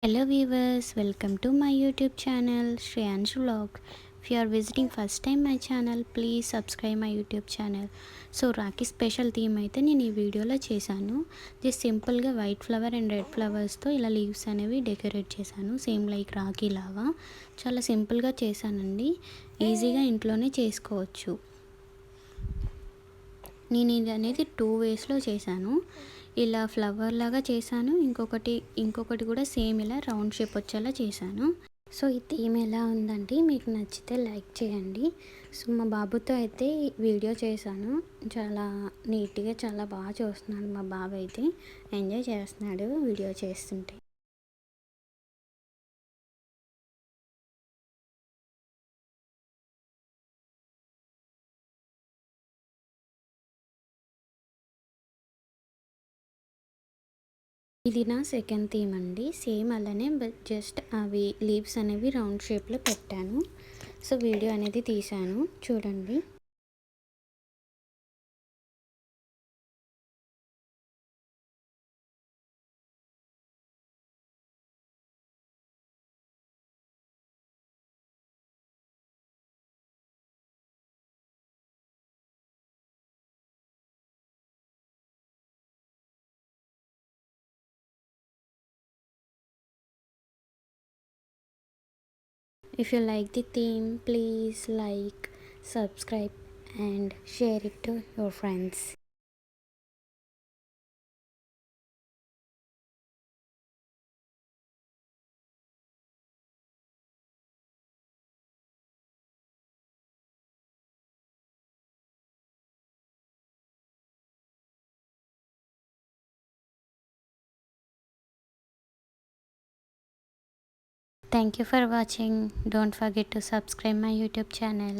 Hello viewers, welcome to my YouTube channel Shreyansh Vlog. If you are visiting first time my channel, please subscribe my YouTube channel. So Rakhi special theme అయితే నేను ఈ వీడియోలో చేశాను. Just సింపుల్గా white flower and red ఫ్లవర్స్తో ఇలా leaves అనేవి decorate చేశాను. Same like Rakhi లాగా చాలా సింపుల్గా చేశానండి. ఈజీగా ఇంట్లోనే చేసుకోవచ్చు. నేను ఇది అనేది 2 వేస్లో చేశాను. ఇలా ఫ్లవర్ లాగా చేశాను, ఇంకొకటి కూడా సేమ్ ఇలా రౌండ్ షేప్ వచ్చేలా చేశాను. సో ఈ థీమ్ ఎలా ఉందంటే మీకు నచ్చితే లైక్ చేయండి. సో మా బాబుతో అయితే వీడియో చేశాను. చాలా నీట్గా చాలా బాగా చూస్తున్నాడు మా బాబు, అయితే ఎంజాయ్ చేస్తున్నాడు వీడియో చేస్తుంటే. ఇది నా సెకండ్ థీమ్ అండి. సేమ్ అలానే జస్ట్ అవి లీవ్స్ అనేవి రౌండ్ షేప్లో పెట్టాను. సో వీడియో అనేది తీశాను, చూడండి. If you like the theme, please like, subscribe and share it to your friends. Thank you for watching. Don't forget to subscribe my YouTube channel.